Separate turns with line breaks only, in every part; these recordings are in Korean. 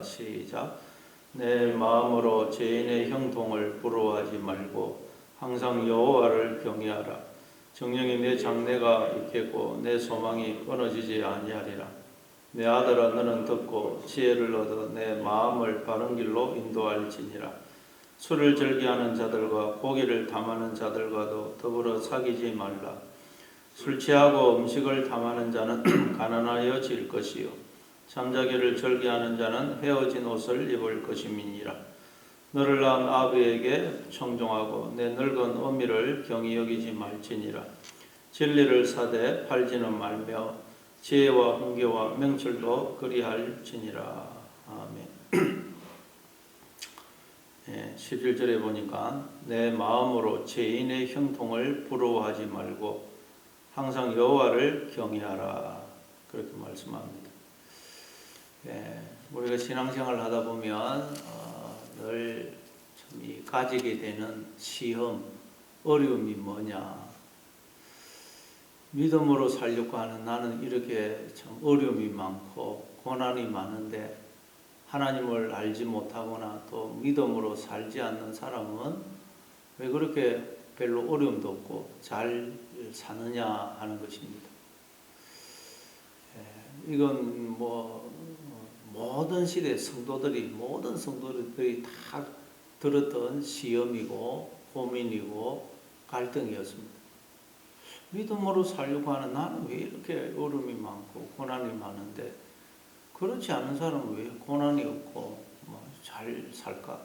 시작. 내 마음으로 죄인의 형통을 부러워하지 말고 항상 여호와를 경외하라. 정령이 내 장래가 있겠고 내 소망이 끊어지지 아니하리라. 내 아들아, 너는 듣고 지혜를 얻어 내 마음을 바른 길로 인도할지니라. 술을 즐겨하는 자들과 고기를 탐하는 자들과도 더불어 사귀지 말라. 술 취하고 음식을 탐하는 자는 가난하여질 것이요 잠자기를 즐겨하는 자는 헤어진 옷을 입을 것임이니라. 너를 낳은 아버지에게 청종하고 내 늙은 어미를 경히 여기지 말지니라. 진리를 사되 팔지는 말며 지혜와 훈계와 명철도 그리할지니라. 아멘. 11절에 보니까 내 마음으로 죄인의 형통을 부러워하지 말고 항상 여호와를 경외하라, 그렇게 말씀합니다. 우리가 신앙생활을 하다 보면 늘 이 가지게 되는 시험, 어려움이 뭐냐. 믿음으로 살려고 하는 나는 이렇게 참 어려움이 많고 고난이 많은데 하나님을 알지 못하거나 또 믿음으로 살지 않는 사람은 왜 그렇게 별로 어려움도 없고 잘 사느냐 하는 것입니다. 이건 모든 시대 모든 성도들이 다 들었던 시험이고 고민이고 갈등이었습니다. 믿음으로 살려고 하는 나는 왜 이렇게 어려움이 많고 고난이 많은데 그렇지 않은 사람은 왜 고난이 없고 잘 살까?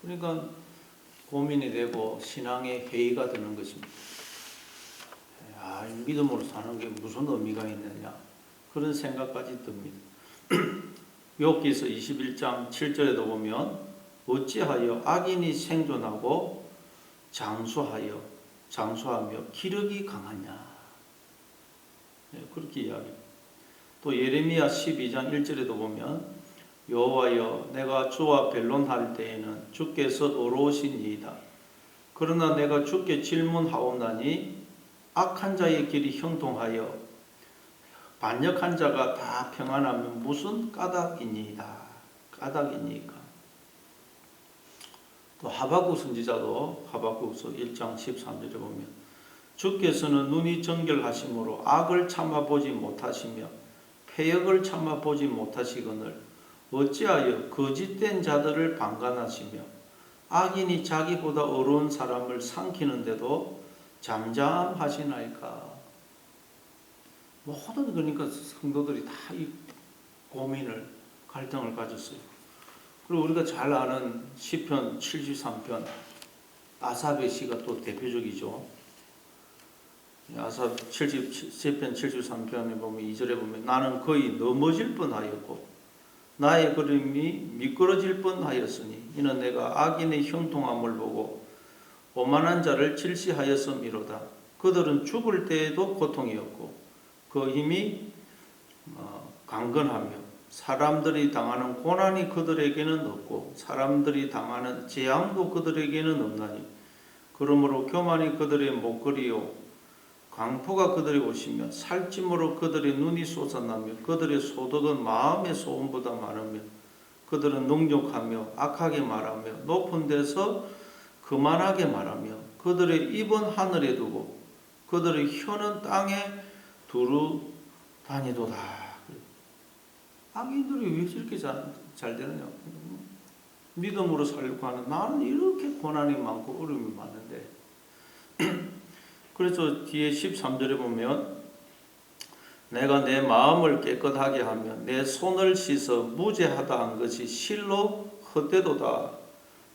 그러니까 고민이 되고 신앙의 회의가 되는 것입니다. 믿음으로 사는 게 무슨 의미가 있느냐, 그런 생각까지 듭니다. 욥기서 21장 7절에도 보면 어찌하여 악인이 생존하고 장수하며 기력이 강하냐, 그렇게 이야기합니다. 또 예레미야 12장 1절에도 보면 여호와여, 내가 주와 변론할 때에는 주께서 어려우시니이다. 그러나 내가 주께 질문하옵나니 악한 자의 길이 형통하여 반역한 자가 다 평안하면 무슨 까닭이니까. 또 하박국 선지자도 하박국서 1장 13절에 보면 주께서는 눈이 정결하심으로 악을 참아보지 못하시며 패역을 참아보지 못하시거늘 어찌하여 거짓된 자들을 방관하시며 악인이 자기보다 어려운 사람을 삼키는데도 잠잠하시나이까. 모든 그러니까 성도들이 다 이 고민을, 갈등을 가졌어요. 그리고 우리가 잘 아는 시편 73편 아삽의 시가 또 대표적이죠. 아삽 시편 73편에 보면 2절에 보면 나는 거의 넘어질 뻔하였고 나의 걸음이 미끄러질 뻔하였으니 이는 내가 악인의 형통함을 보고 오만한 자를 질시하였음이로다. 그들은 죽을 때에도 고통이었고 그 힘이 강건하며 사람들이 당하는 고난이 그들에게는 없고 사람들이 당하는 재앙도 그들에게는 없나니 그러므로 교만이 그들의 목걸이요 강포가 그들의 옷이며 살찜으로 그들의 눈이 솟아나며 그들의 소득은 마음의 소원보다 많으며 그들은 능욕하며 악하게 말하며 높은 데서 거만하게 말하며 그들의 입은 하늘에 두고 그들의 혀는 땅에 두루 다니도다. 악인들이 왜 이렇게 잘 되느냐? 믿음으로 살려고 하는 나는 이렇게 고난이 많고 어려움이 많은데 그래서 뒤에 13절에 보면 내가 내 마음을 깨끗하게 하며 내 손을 씻어 무죄하다 한 것이 실로 헛되도다.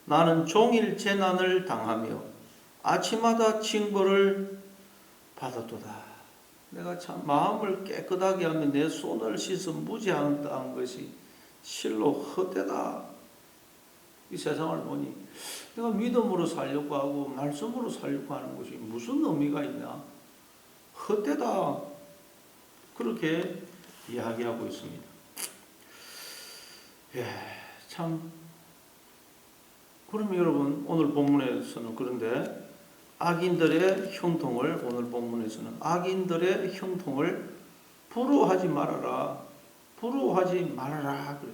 나는 종일 재난을 당하며 아침마다 징벌을 받았도다. 내가 참 마음을 깨끗하게 하며 내 손을 씻어 무죄하다 한 것이 실로 헛되다. 이 세상을 보니 내가 믿음으로 살려고 하고 말씀으로 살려고 하는 것이 무슨 의미가 있냐? 헛되다. 그렇게 이야기하고 있습니다. 참. 그러면 여러분 오늘 본문에서는 그런데 악인들의 형통을 오늘 본문에서는 악인들의 형통을 부러워하지 말아라. 부러워하지 말아라. 그래.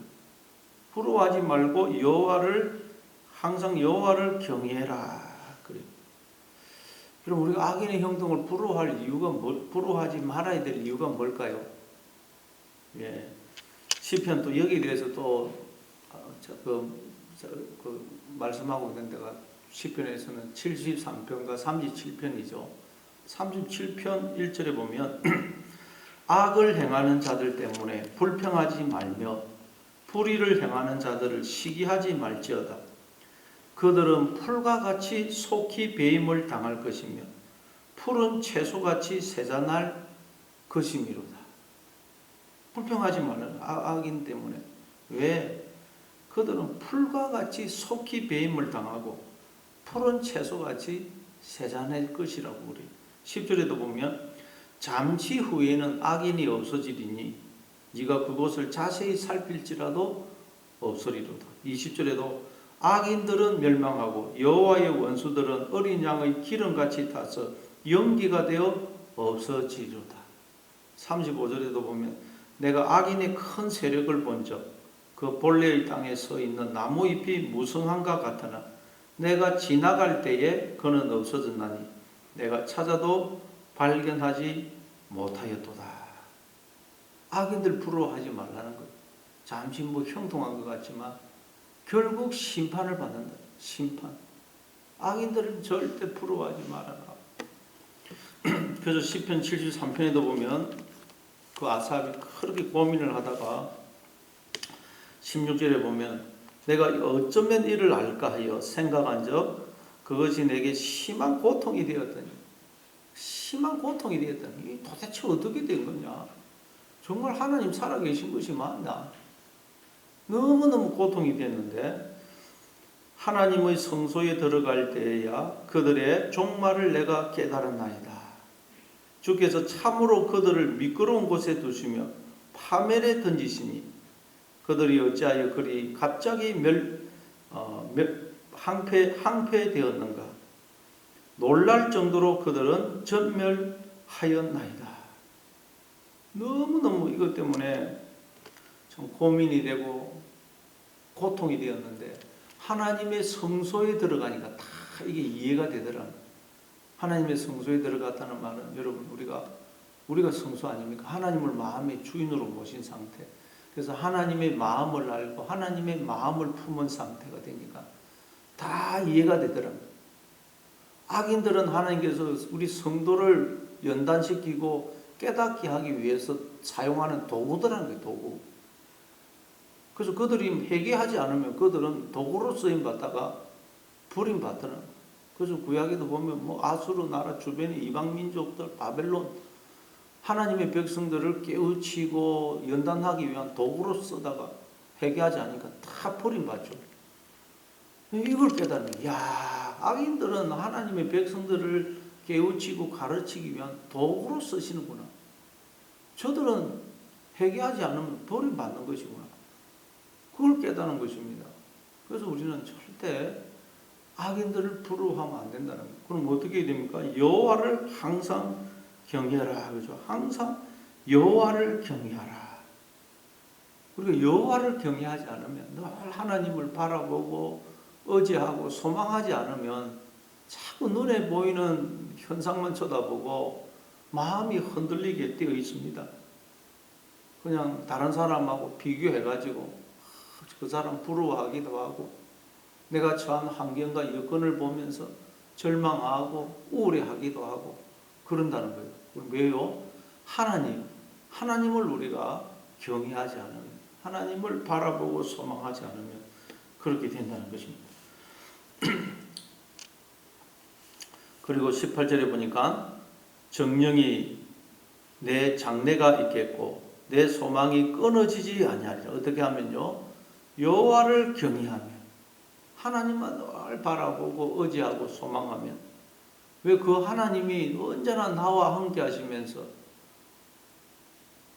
부러워하지 말고 여호와를 항상 여호와를 경외해라. 그래. 그럼 우리가 악인의 행동을 부러워할 이유가 부러워하지 말아야 될 이유가 뭘까요? 예. 시편 또 여기에 대해서 또 말씀하고 있는 데가 시편에서는 73편과 37편이죠. 37편 1절에 보면 악을 행하는 자들 때문에 불평하지 말며 불의를 행하는 자들을 시기하지 말지어다. 그들은 풀과 같이 속히 배임을 당할 것이며 풀은 채소같이 새자날 것이미로다. 불평하지 말라. 악인 때문에. 왜? 그들은 풀과 같이 속히 배임을 당하고 풀은 채소같이 새자날 것이라고 그래. 10절에도 보면 잠시 후에는 악인이 없어지리니 네가 그곳을 자세히 살필지라도 없으리로다. 20절에도 악인들은 멸망하고 여호와의 원수들은 어린 양의 기름같이 타서 연기가 되어 없어지리로다. 35절에도 보면 내가 악인의 큰 세력을 본적 그 본래의 땅에 서 있는 나무잎이 무성한가 같으나 내가 지나갈 때에 그는 없어졌나니 내가 찾아도 발견하지 못하였도다. 악인들 부러워하지 말라는 것. 잠시 형통한 것 같지만 결국 심판을 받는다. 심판. 악인들은 절대 부러워하지 말아라. 그래서 시편 73편에도 보면 그 아삽이 그렇게 고민을 하다가 16절에 보면 내가 어쩌면 이를 알까 하여 생각한 적 그것이 내게 심한 고통이 되었더니 심한 고통이 되었더니 이게 도대체 어떻게 된 거냐. 정말 하나님 살아계신 것이 맞나. 너무너무 고통이 됐는데 하나님의 성소에 들어갈 때에야 그들의 종말을 내가 깨달았나이다. 주께서 참으로 그들을 미끄러운 곳에 두시며 파멸에 던지시니 그들이 어찌하여 그리 갑자기 항폐되었는가. 놀랄 정도로 그들은 전멸하였나이다. 너무너무 이것 때문에 참 고민이 되고 고통이 되었는데 하나님의 성소에 들어가니까 다 이게 이해가 되더라. 하나님의 성소에 들어갔다는 말은 여러분 우리가 성소 아닙니까? 하나님을 마음의 주인으로 모신 상태. 그래서 하나님의 마음을 알고 하나님의 마음을 품은 상태가 되니까 다 이해가 되더라. 악인들은 하나님께서 우리 성도를 연단시키고 깨닫게 하기 위해서 사용하는 도구들하는 거예요. 도구. 그래서 그들이 회개하지 않으면 그들은 도구로 쓰임받다가 버림받더라. 그래서 구약에도 보면 아수르 나라 주변의 이방 민족들 바벨론 하나님의 백성들을 깨우치고 연단하기 위한 도구로 쓰다가 회개하지 않으니까 다 버림받죠. 이걸 깨달으면 야, 악인들은 하나님의 백성들을 깨우치고 가르치기 위한 도구로 쓰시는구나. 저들은 회개하지 않으면 버림받는 것이구나. 그걸 깨닫는 것입니다. 그래서 우리는 절대 악인들을 부러워하면 안 된다는 거예요. 그럼 어떻게 해야 됩니까? 여호와를 항상 경외하라. 그죠? 항상 여호와를 경외하라. 우리가 여호와를 경외하지 않으면 늘 하나님을 바라보고 의지하고 소망하지 않으면 자꾸 눈에 보이는 현상만 쳐다보고 마음이 흔들리게 되어 있습니다. 그냥 다른 사람하고 비교해가지고 그 사람 부러워하기도 하고 내가 처한 환경과 여건을 보면서 절망하고 우울해하기도 하고 그런다는 거예요. 왜요? 하나님을 우리가 경외하지 않으면 하나님을 바라보고 소망하지 않으면 그렇게 된다는 것입니다. 그리고 18절에 보니까 정령이 내 장래가 있겠고 내 소망이 끊어지지 아니하리라. 어떻게 하면요? 여호와를 경외하면 하나님만 늘 바라보고 의지하고 소망하면 왜 그 하나님이 언제나 나와 함께 하시면서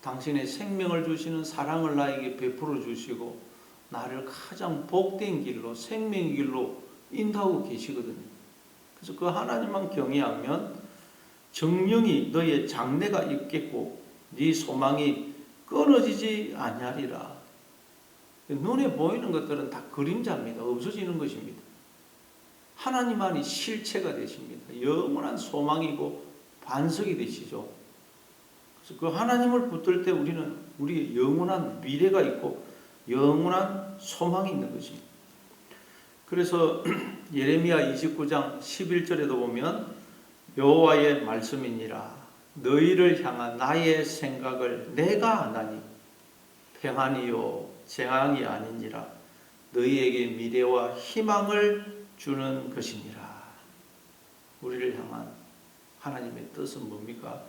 당신의 생명을 주시는 사랑을 나에게 베풀어 주시고 나를 가장 복된 길로 생명의 길로 인도하고 계시거든요. 그래서 그 하나님만 경외하면 정령이 너의 장래가 있겠고 네 소망이 끊어지지 아니하리라. 눈에 보이는 것들은 다 그림자입니다. 없어지는 것입니다. 하나님만이 실체가 되십니다. 영원한 소망이고 반석이 되시죠. 그래서 그 하나님을 붙들 때 우리는 우리의 영원한 미래가 있고 영원한 소망이 있는 것입니다. 그래서 예레미야 29장 11절에도 보면 여호와의 말씀이니라 너희를 향한 나의 생각을 내가 아나니 평안이요 재앙이 아니니라 너희에게 미래와 희망을 주는 것이니라. 우리를 향한 하나님의 뜻은 뭡니까?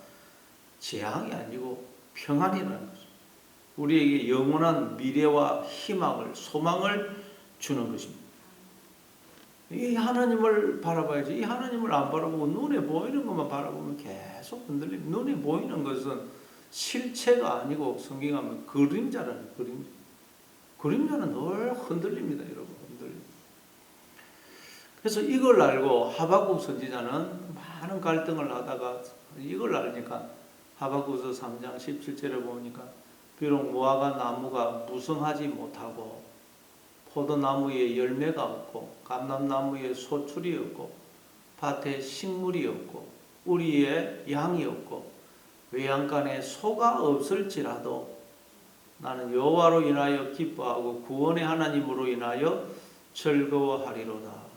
재앙이 아니고 평안이라는 것입니다. 우리에게 영원한 미래와 희망을 소망을 주는 것입니다. 이 하나님을 바라봐야지. 이 하나님을 안 바라보고 눈에 보이는 것만 바라보면 계속 흔들립니다. 눈에 보이는 것은 실체가 아니고 성경하면 그림자라는 그림자. 그림자는 늘 흔들립니다, 여러분. 흔들립니다. 그래서 이걸 알고 하박국 선지자는 많은 갈등을 하다가 이걸 알니까 하박국서 3장 17절에 보니까 비록 무화과 나무가 무성하지 못하고 포도나무에 열매가 없고 감람나무에 소출이 없고 밭에 식물이 없고 우리에 양이 없고 외양간에 소가 없을지라도 나는 여호와로 인하여 기뻐하고 구원의 하나님으로 인하여 즐거워하리로다.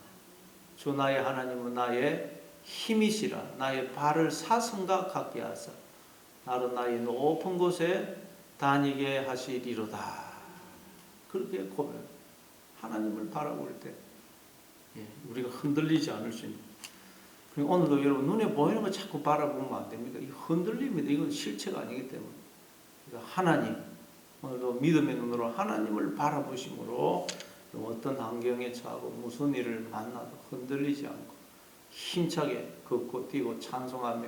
주 나의 하나님은 나의 힘이시라. 나의 발을 사슴과 같게 하사 나로 나의 높은 곳에 다니게 하시리로다. 그렇게 고백합니다. 하나님을 바라볼 때 우리가 흔들리지 않을 수 있는. 그리고 오늘도 여러분 눈에 보이는 거 자꾸 바라보면 안 됩니다. 이 흔들립니다. 이건 실체가 아니기 때문에. 그러니까 하나님, 오늘도 믿음의 눈으로 하나님을 바라보심으로 어떤 환경에 처하고 무슨 일을 만나도 흔들리지 않고 힘차게 걷고 뛰고 찬송하며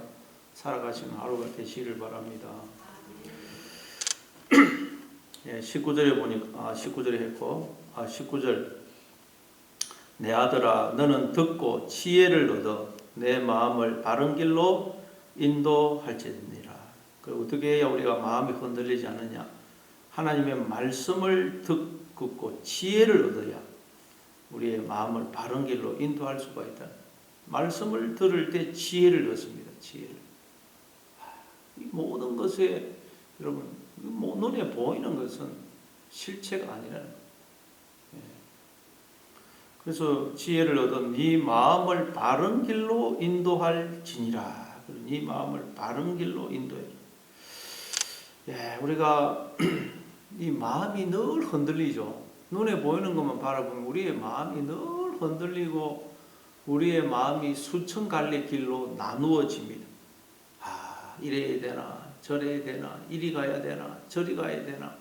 살아가시는 하루가 되시기를 바랍니다. 19절에 보니까 19절에 했고 19절 내 아들아 너는 듣고 지혜를 얻어 내 마음을 바른 길로 인도할지니라. 어떻게 해야 우리가 마음이 흔들리지 않느냐? 하나님의 말씀을 듣고 지혜를 얻어야 우리의 마음을 바른 길로 인도할 수가 있다. 말씀을 들을 때 지혜를 얻습니다. 지혜를. 이 모든 것에 여러분 눈에 보이는 것은 실체가 아니라는 거예요. 그래서 지혜를 얻어 네 마음을 바른 길로 인도할지니라. 네 마음을 바른 길로 인도해. 우리가 이 마음이 늘 흔들리죠. 눈에 보이는 것만 바라보면 우리의 마음이 늘 흔들리고 우리의 마음이 수천 갈래 길로 나누어집니다. 이래야 되나 저래야 되나 이리 가야 되나 저리 가야 되나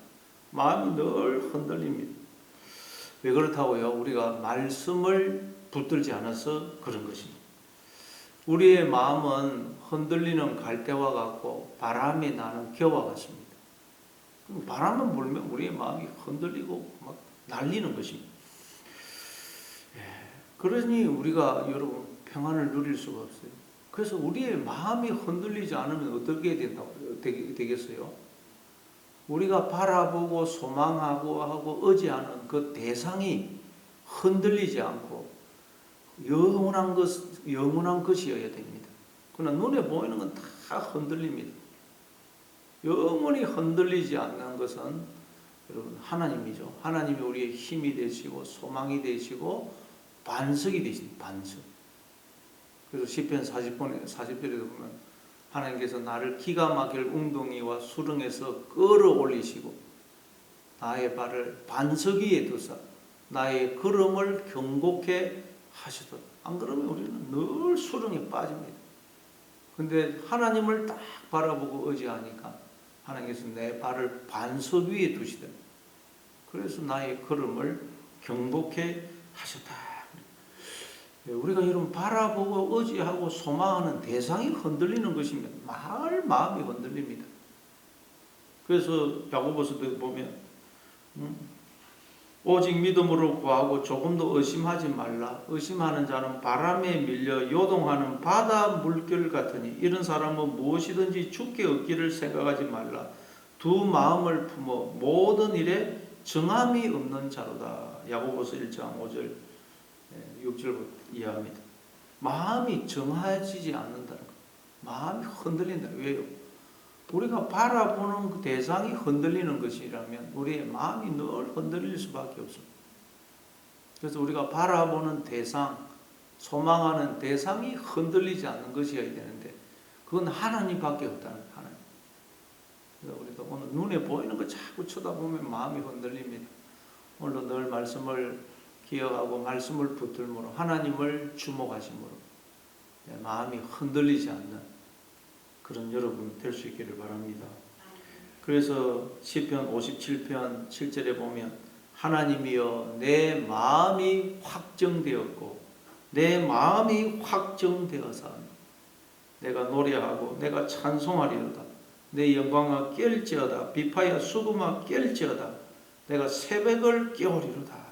마음이 늘 흔들립니다. 왜 그렇다고요? 우리가 말씀을 붙들지 않아서 그런 것입니다. 우리의 마음은 흔들리는 갈대와 같고 바람이 나는 겨와 같습니다. 바람만 불면 우리의 마음이 흔들리고 막 날리는 것입니다. 그러니 우리가 여러분 평안을 누릴 수가 없어요. 그래서 우리의 마음이 흔들리지 않으면 어떻게 되겠어요? 우리가 바라보고 소망하고 하고 의지하는 그 대상이 흔들리지 않고 영원한 것이어야 됩니다. 그러나 눈에 보이는 건 다 흔들립니다. 영원히 흔들리지 않는 것은 여러분 하나님이죠. 하나님이 우리의 힘이 되시고 소망이 되시고 반석이 되십니다. 반석. 그래서 시편 40절에도 보면 하나님께서 나를 기가 막힐 웅덩이와 수렁에서 끌어올리시고 나의 발을 반석 위에 두사 나의 걸음을 경고케 하시도다. 안 그러면 우리는 늘 수렁에 빠집니다. 근데 하나님을 딱 바라보고 의지하니까 하나님께서 내 발을 반석 위에 두시더니 그래서 나의 걸음을 경고케 하셨다. 우리가 여러분 바라보고 의지하고 소망하는 대상이 흔들리는 것이면 마음이 흔들립니다. 그래서 야고보서도 보면 오직 믿음으로 구하고 조금도 의심하지 말라. 의심하는 자는 바람에 밀려 요동하는 바다 물결 같으니 이런 사람은 무엇이든지 죽게 얻기를 생각하지 말라. 두 마음을 품어 모든 일에 정함이 없는 자로다. 야고보서 1장 5절 6절부터 이해합니다. 마음이 정해지지 않는다는 것. 마음이 흔들린다. 왜요? 우리가 바라보는 그 대상이 흔들리는 것이라면 우리의 마음이 늘 흔들릴 수밖에 없습니다. 그래서 우리가 바라보는 대상, 소망하는 대상이 흔들리지 않는 것이어야 되는데 그건 하나님밖에 없다는 거예요. 하나님. 그래서 우리가 오늘 눈에 보이는 거 자꾸 쳐다보면 마음이 흔들립니다. 오늘도 늘 말씀을 기억하고 말씀을 붙들므로 하나님을 주목하심으로 마음이 흔들리지 않는 그런 여러분 될 수 있기를 바랍니다. 그래서 시편 57편 7절에 보면 하나님이여 내 마음이 확정되었고 내 마음이 확정되어서 내가 노래하고 내가 찬송하리로다. 내 영광아 깰지어다. 비파야 수금아 깰지어다. 내가 새벽을 깨우리로다.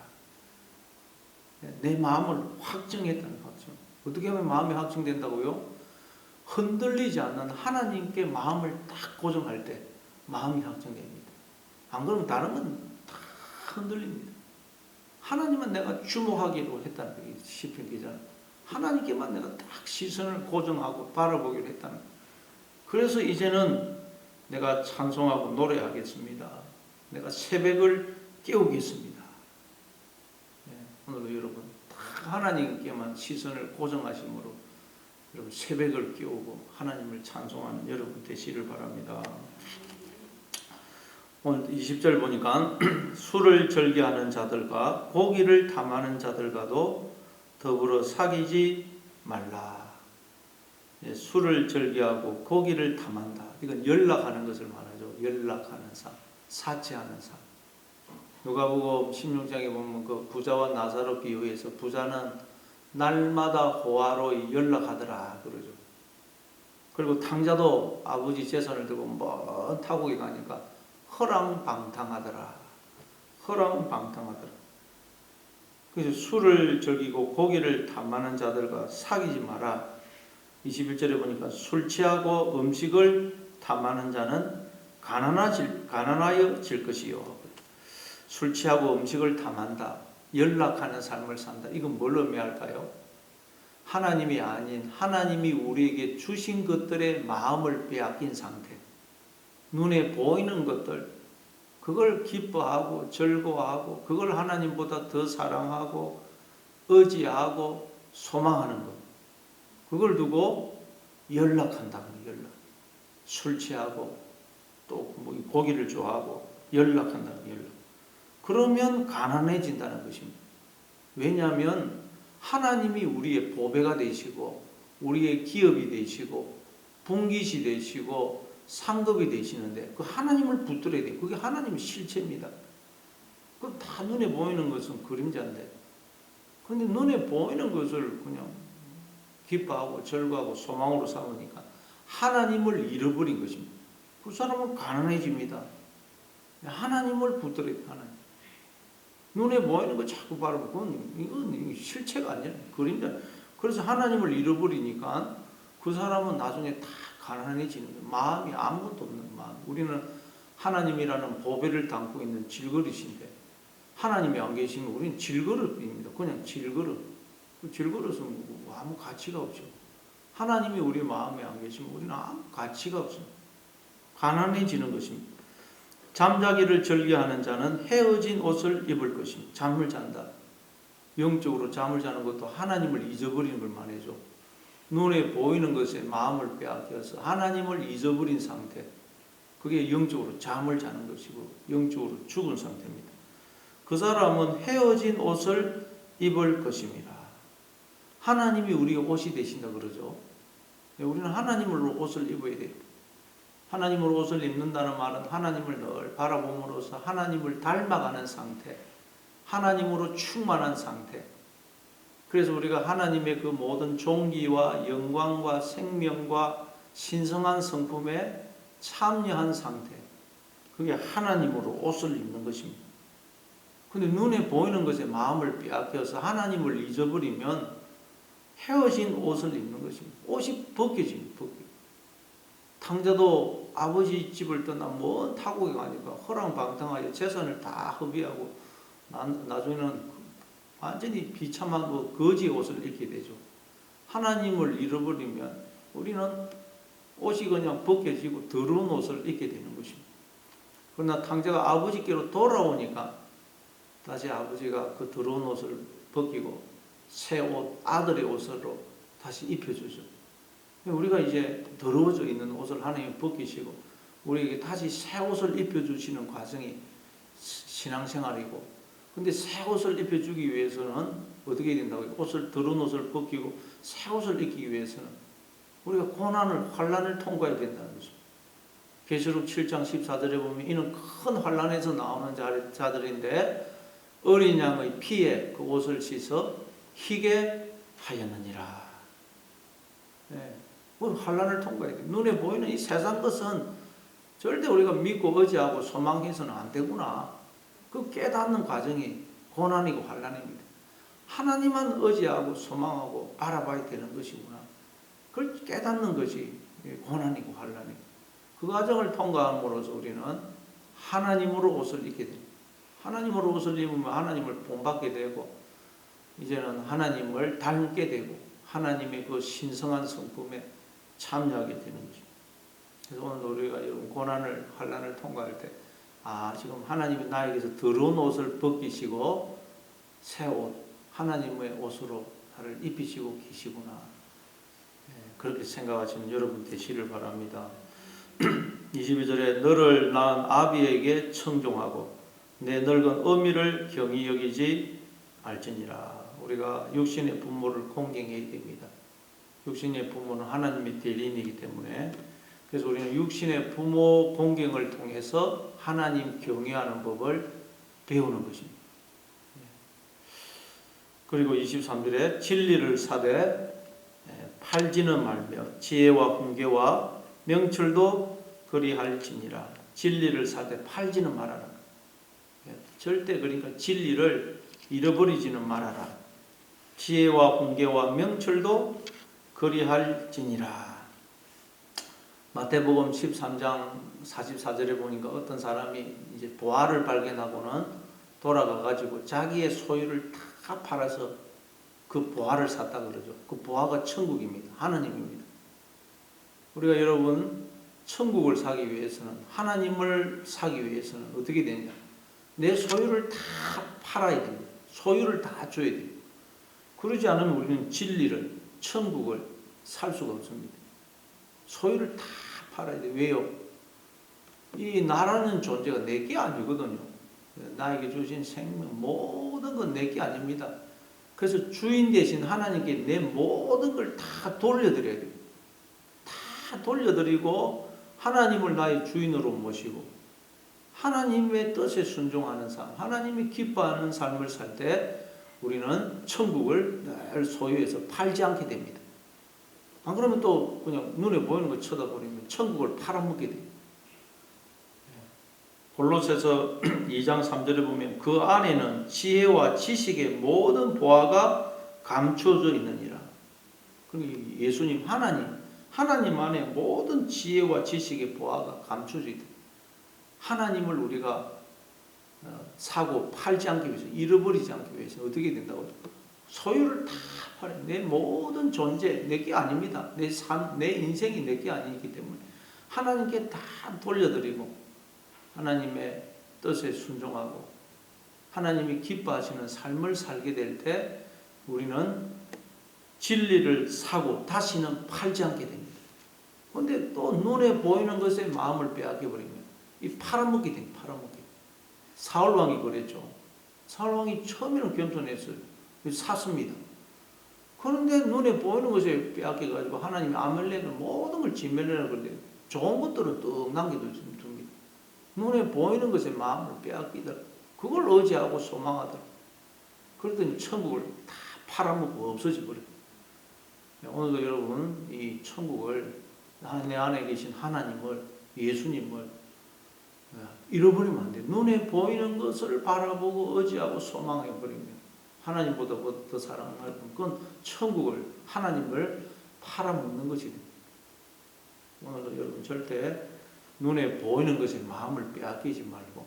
내 마음을 확정했다는 확정. 어떻게 하면 마음이 확정된다고요? 흔들리지 않는 하나님께 마음을 딱 고정할 때 마음이 확정됩니다. 안 그러면 다른 건 다 흔들립니다. 하나님은 내가 주목하기로 했다는 거예요. 시편 기자는. 하나님께만 내가 딱 시선을 고정하고 바라보기로 했다는 거예요. 그래서 이제는 내가 찬송하고 노래하겠습니다. 내가 새벽을 깨우겠습니다. 네, 오늘도 여러분 다 하나님께만 시선을 고정하심으로 여러분 새벽을 깨우고 하나님을 찬송하는 여러분 되시를 바랍니다. 오늘 20절 보니까 술을 즐겨하는 자들과 고기를 탐하는 자들과도 더불어 사귀지 말라. 예, 술을 즐겨하고 고기를 탐한다. 이건 연락하는 것을 말하죠. 연락하는 삶, 사치하는 삶. 누가복음 16장에 보면 그 부자와 나사로 비유해서 부자는 날마다 호화로 연락하더라 그러죠. 그리고 탕자도 아버지 재산을 들고 먼 타국에 가니까 허랑방탕하더라. 허랑방탕하더라. 그래서 술을 즐기고 고기를 탐하는 자들과 사귀지 마라. 21절에 보니까 술 취하고 음식을 탐하는 자는 가난하여질 것이요. 술 취하고 음식을 탐한다. 연락하는 삶을 산다. 이건 뭘 의미할까요? 하나님이 아닌 하나님이 우리에게 주신 것들의 마음을 빼앗긴 상태. 눈에 보이는 것들, 그걸 기뻐하고 즐거워하고 그걸 하나님보다 더 사랑하고 의지하고 소망하는 것. 그걸 두고 연락한다고 연락. 술 취하고 또 뭐 고기를 좋아하고 연락한다는 연락. 그러면 가난해진다는 것입니다. 왜냐하면 하나님이 우리의 보배가 되시고 우리의 기업이 되시고 분깃이 되시고 상급이 되시는데 그 하나님을 붙들어야 돼요. 그게 하나님의 실체입니다. 그 다 눈에 보이는 것은 그림자인데 그런데 눈에 보이는 것을 그냥 기뻐하고 즐거워하고 소망으로 삼으니까 하나님을 잃어버린 것입니다. 그 사람은 가난해집니다. 하나님을 붙들어야 돼요. 하나님. 눈에 보이는 거 자꾸 바라보면 이건 실체가 아니야. 그림자. 그래서 하나님을 잃어버리니까 그 사람은 나중에 다 가난해지는 거예요. 마음이 아무것도 없는 마음. 우리는 하나님이라는 보배를 담고 있는 질그릇인데 하나님이 안 계시면 우리는 질그릇입니다. 그냥 질그릇. 그 질그릇은 아무 가치가 없죠. 하나님이 우리 마음에 안 계시면 우리는 아무 가치가 없습니다. 가난해지는 것입니다. 잠자기를 즐겨하는 자는 헤어진 옷을 입을 것입니다. 잠을 잔다. 영적으로 잠을 자는 것도 하나님을 잊어버리는 걸 말해줘. 눈에 보이는 것에 마음을 빼앗겨서 하나님을 잊어버린 상태. 그게 영적으로 잠을 자는 것이고 영적으로 죽은 상태입니다. 그 사람은 헤어진 옷을 입을 것입니다. 하나님이 우리의 옷이 되신다 그러죠. 우리는 하나님으로 옷을 입어야 돼요. 하나님으로 옷을 입는다는 말은 하나님을 늘 바라봄으로써 하나님을 닮아가는 상태, 하나님으로 충만한 상태. 그래서 우리가 하나님의 그 모든 존귀와 영광과 생명과 신성한 성품에 참여한 상태, 그게 하나님으로 옷을 입는 것입니다. 그런데 눈에 보이는 것에 마음을 빼앗겨서 하나님을 잊어버리면 헤어진 옷을 입는 것입니다. 옷이 벗겨집니다. 탕자도 또 아버지 집을 떠나 먼 타국에 가니까 허랑방탕하게 재산을 다 허비하고 나중에는 완전히 비참한 거지 옷을 입게 되죠. 하나님을 잃어버리면 우리는 옷이 그냥 벗겨지고 더러운 옷을 입게 되는 것입니다. 그러나 탕자가 아버지께로 돌아오니까 다시 아버지가 그 더러운 옷을 벗기고 새 옷, 아들의 옷으로 다시 입혀주죠. 우리가 이제 더러워져 있는 옷을 하나님이 벗기시고 우리에게 다시 새 옷을 입혀주시는 과정이 신앙생활이고, 근데 새 옷을 입혀주기 위해서는 어떻게 된다고요? 더러운 옷을 벗기고 새 옷을 입기 위해서는 우리가 고난을, 환난을 통과해야 된다는 것입니다. 계시록 7장 14절에 보면 이는 큰 환난에서 나오는 자들인데 어린 양의 피에 그 옷을 씻어 희게 하였느니라. 네. 환난을 통과해야 돼. 눈에 보이는 이 세상 것은 절대 우리가 믿고 의지하고 소망해서는 안 되구나. 그 깨닫는 과정이 고난이고 환난입니다. 하나님만 의지하고 소망하고 알아봐야 되는 것이구나. 그걸 깨닫는 것이 고난이고 환난이고, 그 과정을 통과함으로써 우리는 하나님으로 옷을 입게 됩니다. 하나님으로 옷을 입으면 하나님을 본받게 되고 이제는 하나님을 닮게 되고 하나님의 그 신성한 성품에 참여하게 되는 거죠. 그래서 오늘 우리가 이런 고난을, 환난을 통과할 때 지금 하나님이 나에게서 더러운 옷을 벗기시고 새 옷, 하나님의 옷으로 나를 입히시고 계시구나. 그렇게 생각하시는 여러분 되시를 바랍니다. 22절에 너를 낳은 아비에게 청종하고 내 늙은 어미를 경히 여기지 알지니라. 우리가 육신의 부모를 공경해야 됩니다. 육신의 부모는 하나님의 대리인이기 때문에, 그래서 우리는 육신의 부모 공경을 통해서 하나님 경외하는 법을 배우는 것입니다. 그리고 23절에 진리를 사되 팔지는 말며 지혜와 훈계와 명철도 그리할지니라. 진리를 사되 팔지는 말아라. 절대 그러니까 진리를 잃어버리지는 말아라. 지혜와 훈계와 명철도 그리할지니라. 마태복음 13장 44절에 보니까 어떤 사람이 이제 보화를 발견하고는 돌아가 가지고 자기의 소유를 다 팔아서 그 보화를 샀다 그러죠. 그 보화가 천국입니다. 하나님입니다. 우리가 여러분 천국을 사기 위해서는, 하나님을 사기 위해서는 어떻게 되냐? 내 소유를 다 팔아야 됩니다. 소유를 다 줘야 됩니다. 그러지 않으면 우리는 진리를, 천국을 살 수가 없습니다. 소유를 다 팔아야 돼요. 왜요? 이 나라는 존재가 내게 아니거든요. 나에게 주신 생명, 모든 건 내게 아닙니다. 그래서 주인 대신 하나님께 내 모든 걸 다 돌려드려야 돼요. 다 돌려드리고 하나님을 나의 주인으로 모시고 하나님의 뜻에 순종하는 삶, 하나님이 기뻐하는 삶을 살 때 우리는 천국을 늘 소유해서 팔지 않게 됩니다. 안 그러면 또 그냥 눈에 보이는 거 쳐다보면 천국을 팔아먹게 돼요. 골로새서 2장 3절에 보면 그 안에는 지혜와 지식의 모든 보화가 감춰져 있느니라. 그러니까 예수님, 하나님 안에 모든 지혜와 지식의 보화가 감춰져 있다. 하나님을 우리가 사고 팔지 않기 위해서, 잃어버리지 않기 위해서 어떻게 된다고요? 소유를 다 팔아요. 내 모든 존재 내게 아닙니다. 내 삶, 내 인생이 내게 아니기 때문에 하나님께 다 돌려드리고 하나님의 뜻에 순종하고 하나님이 기뻐하시는 삶을 살게 될 때 우리는 진리를 사고 다시는 팔지 않게 됩니다. 그런데 또 눈에 보이는 것에 마음을 빼앗겨 버리면 이 팔아먹게 됩니다. 팔아먹게. 사울왕이 그랬죠. 사울왕이 처음에는 겸손했어요. 샀습니다. 그런데 눈에 보이는 것에 빼앗겨가지고 하나님이 아멜렉을 모든 걸 진멸하려고 그러는데 좋은 것들은 뚝 남겨둡니다. 눈에 보이는 것에 마음을 빼앗기더라. 그걸 의지하고 소망하더라. 그러더니 천국을 다 팔아먹고 없어져 버려요. 오늘도 여러분 이 천국을, 내 안에 계신 하나님을, 예수님을 잃어버리면 안 돼요. 눈에 보이는 것을 바라보고 의지하고 소망해버리면 하나님보다 더 사랑하는 그건 천국을, 하나님을 팔아먹는 것이 됩니다. 오늘도 여러분 절대 눈에 보이는 것에 마음을 빼앗기지 말고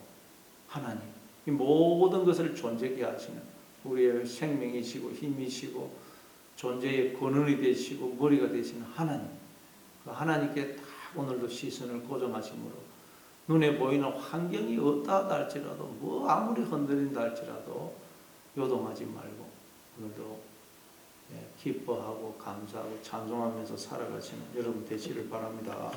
하나님, 이 모든 것을 존재케 하시는 우리의 생명이시고 힘이시고 존재의 근원이 되시고 머리가 되시는 하나님, 그 하나님께 다 오늘도 시선을 고정하심으로 눈에 보이는 환경이 어떠하다 할지라도 뭐 아무리 흔들린다 할지라도 요동하지 말고 오늘도 기뻐하고 감사하고 찬송하면서 살아가시는 여러분 되시를 바랍니다.